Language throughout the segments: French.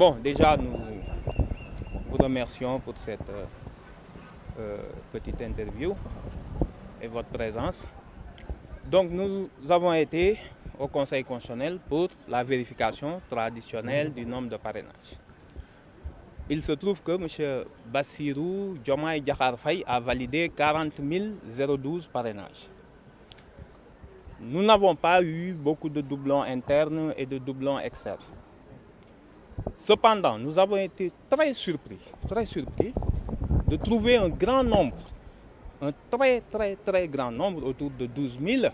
Bon, déjà, nous vous remercions pour cette petite interview et votre présence. Donc, nous avons été au Conseil constitutionnel pour la vérification traditionnelle du nombre de parrainages. Il se trouve que M. Bassirou Diomaye Diakhar Faye a validé 40 012 parrainages. Nous n'avons pas eu beaucoup de doublons internes et de doublons externes. Cependant, nous avons été très surpris de trouver un grand nombre, un très grand nombre, autour de 12 000,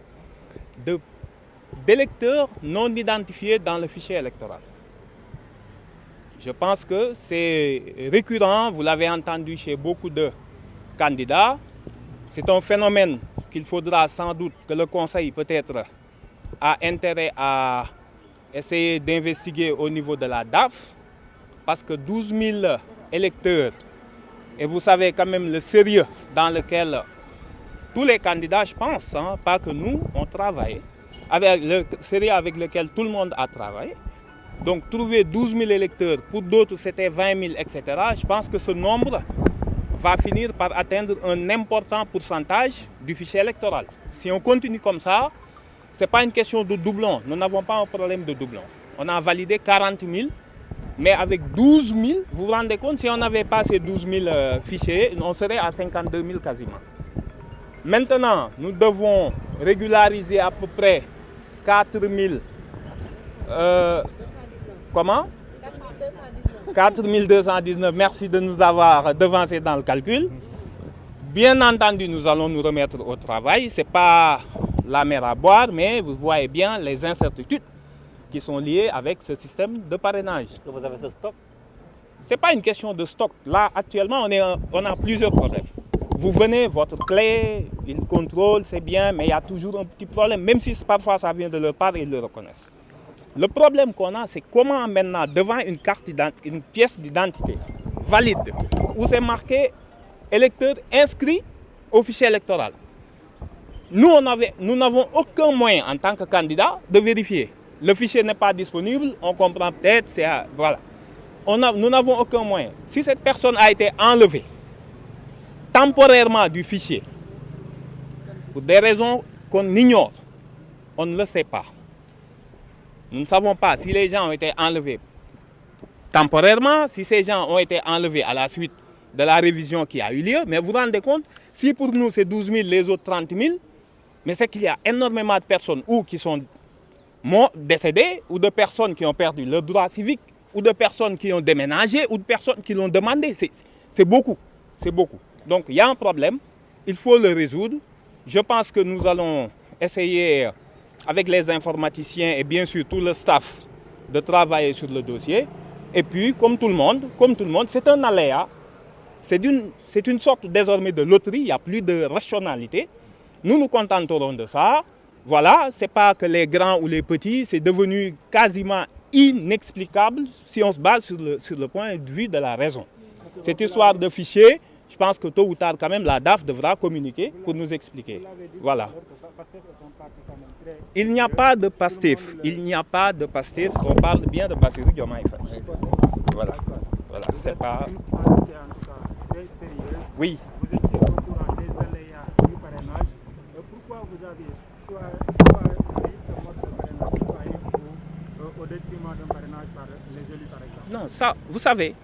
d'électeurs non identifiés dans le fichier électoral. Je pense que c'est récurrent, vous l'avez entendu chez beaucoup de candidats. C'est un phénomène qu'il faudra sans doute que le Conseil peut-être a intérêt à essayer d'investiguer au niveau de la DAF, parce que 12 000 électeurs, et vous savez quand même le sérieux dans lequel tous les candidats, je pense, pas que nous, on travaille, avec le sérieux avec lequel tout le monde a travaillé. Donc trouver 12 000 électeurs, pour d'autres c'était 20 000, etc. Je pense que ce nombre va finir par atteindre un important pourcentage du fichier électoral. Si on continue comme ça, ce n'est pas une question de doublon. Nous n'avons pas un problème de doublon. On a validé 40 000, mais avec 12 000, vous vous rendez compte, si on n'avait pas ces 12 000 fichiers, on serait à 52 000 quasiment. Maintenant, nous devons régulariser à peu près 4 000... comment 4 219, merci de nous avoir devancé dans le calcul. Bien entendu, nous allons nous remettre au travail. Ce n'est pas la mer à boire, mais vous voyez bien les incertitudes qui sont liées avec ce système de parrainage. Est-ce que vous avez ce stock? Ce n'est pas une question de stock. Là, actuellement, on a plusieurs problèmes. Vous venez, votre clé, ils contrôlent, c'est bien, mais il y a toujours un petit problème, même si parfois ça vient de leur part, ils le reconnaissent. Le problème qu'on a, c'est comment maintenant, devant une pièce d'identité valide, où c'est marqué électeur inscrit au fichier électoral. Nous n'avons aucun moyen en tant que candidat de vérifier. Le fichier n'est pas disponible, on comprend peut-être, voilà. Nous n'avons aucun moyen. Si cette personne a été enlevée temporairement du fichier, pour des raisons qu'on ignore, on ne le sait pas. Nous ne savons pas si les gens ont été enlevés temporairement, si ces gens ont été enlevés à la suite de la révision qui a eu lieu. Mais vous vous rendez compte, si pour nous c'est 12 000, les autres 30 000, mais c'est qu'il y a énormément de personnes ou qui sont décédées, ou de personnes qui ont perdu leur droit civique, ou de personnes qui ont déménagé, ou de personnes qui l'ont demandé. C'est beaucoup, c'est beaucoup. Donc il y a un problème, il faut le résoudre. Je pense que nous allons essayer, avec les informaticiens et bien sûr tout le staff, de travailler sur le dossier. Et puis, comme tout le monde, c'est un aléa. C'est une sorte désormais de loterie, il n'y a plus de rationalité. Nous nous contenterons de ça. Voilà, ce n'est pas que les grands ou les petits, c'est devenu quasiment inexplicable si on se base sur le point de vue de la raison. Cette histoire de fichier, je pense que tôt ou tard, quand même, la DAF devra communiquer pour nous expliquer. Voilà. Il n'y a pas de PASTEF. Il n'y a pas de PASTEF. On parle bien de Bassirou Diomaye Faye. Voilà. Voilà. C'est pas... Oui. Vous étiez au courant des aléas du parrainage. Pourquoi vous avez choisi ce mode de parrainage au détriment d'un parrainage par les élus, par exemple? Non, ça, vous savez,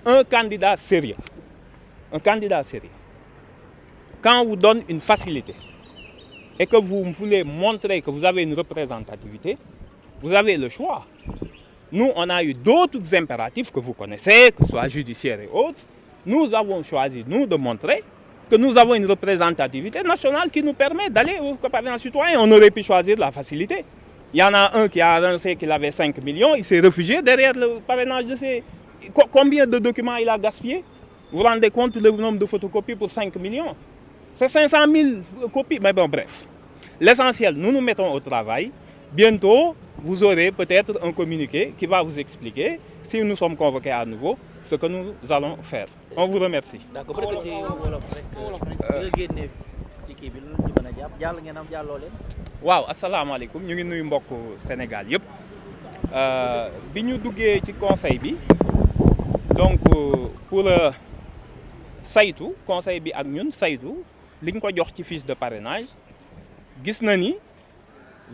un candidat sérieux, quand on vous donne une facilité et que vous voulez montrer que vous avez une représentativité, vous avez le choix. Nous, on a eu d'autres impératifs que vous connaissez, que ce soit judiciaire et autres. Nous avons choisi, nous, de montrer que nous avons une représentativité nationale qui nous permet d'aller au parrainage citoyen. On aurait pu choisir la facilité. Il y en a un qui a annoncé qu'il avait 5 millions, il s'est réfugié derrière le parrainage de ses... Combien de documents il a gaspillé? Vous vous rendez compte du nombre de photocopies pour 5 millions? C'est 500 000 copies. Mais bon, bref. L'essentiel, nous nous mettons au travail. Bientôt, vous aurez peut-être un communiqué qui va vous expliquer, si nous sommes convoqués à nouveau, ce que nous allons faire. On vous remercie. D'accord. waaw asalaamaaleykum ñu ngi nuyu mbokk Sénégal yëpp bi ñu duggee ci conseil bi donc pour saytu conseil bi ak ñun saytu liñ ko jox ci fiche de parrainage gis na ni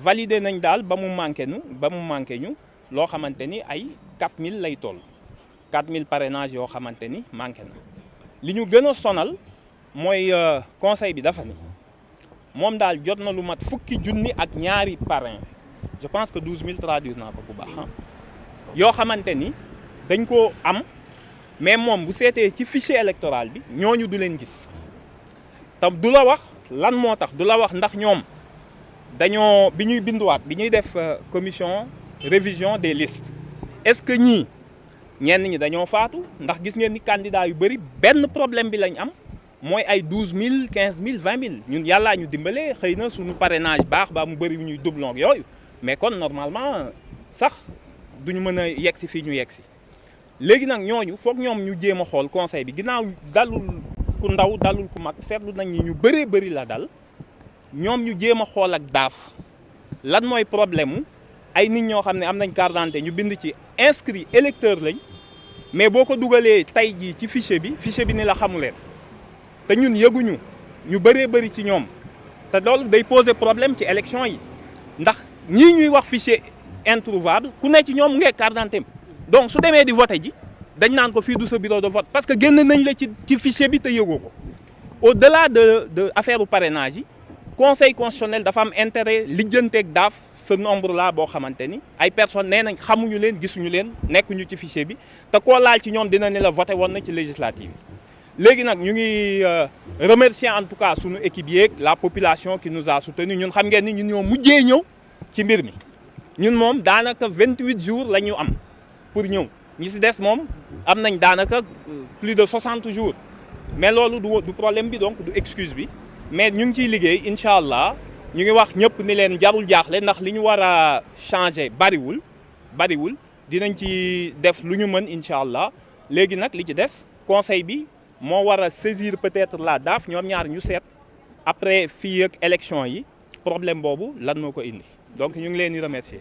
validé nañ daal ba mu manqué ñu loo xamante ni ay 4000 lay toll 4000 parrainage yoo xamante ni manqué na li ñu gën a sonal mooy conseil bi dafa ni moom daal jot na lu mat fukki junni ak ñaari parrain je pense que 12000 traduire naa ko bu baax yoo xamante ni dañ ko am mais moom bu seetee ci fichier électoral bi ñooñu du leen gis te du la wax lan moo tax du la wax ndax ñoom dañoo bi ñuy binduwaat bi ñuy def commission révision des listes est-ce que ñii ñenn ñi dañoo faatu ndax gis ngeen ni candidat yu bëri benn problème bi lañ am mooy ay 12000 15000 20000 ñun yàllaa ñu dimbalee xëy na suñu parrainage baax ba mu bëri ñuy doublon yooyu mais kon normalement sax duñu mën a yegg si fii ñu yegg si léegi nag ñooñu foog ñoom ñu jéem a xool conseil bi ginnaaw dalul ku ndaw dalul ku mag seetlu nañ ni ñu bëree bëri la dal ñoom ñu jéem a xool ak daaf lan mooy problème mu ay nit ñoo xam ne am nañ carte d'identité ñu bind ci inscrit électeur lañ mais boo ko dugalee tey jii ci fichier bi ni la xamuleen te ñun yëguñu ñu bëree bëri ci ñoom te loolu day poser problème ci élection yi ndax ñii ñuy wax fichier introuvable ku ne ci ñoom ngee carte d'identité donc su demee di voté ji dañ naan ko fii du sa bureau de vote parce que génn nañ la ci fichier bi te yëgoo ko au-delà de affaire u parrainage yi conseil constitutionnel dafa am intérêt lijjanteeg daaf ce nombre là boo xamante ni ay personnes nee nañ xamuñu leen gisuñu leen nekkuñu ci fichier bi te koo laal ci ñoom dina ne la voté woon na ci législative yi léegi nag ñu ngi remercier en tout cas suñu équipe yeeg la population qui nous a soutenu ñun xam ngeen ni ñun ñoo mujjee ñëw ci mbir mi ñun moom daanaka 28 jours la ñu am pour ñëw ñi si des moom am nañ daanaka plus de 60 jours mais loolu du problème bi donc du excuse bi mais ñu ngi ciy liggéey incha allah ñu ngi wax ñëpp ni leen jarul jaaxle ndax li ñu war a changer bariwul dinañ ci def lu ñu mën incha allah léegi nag li ci des conseil bi moo war a saisir peut-être la DAF ñoom ñaar ñu seet après fii ak élection yi problème boobu lan moo ko indi donc ñu ngi leen di remercier.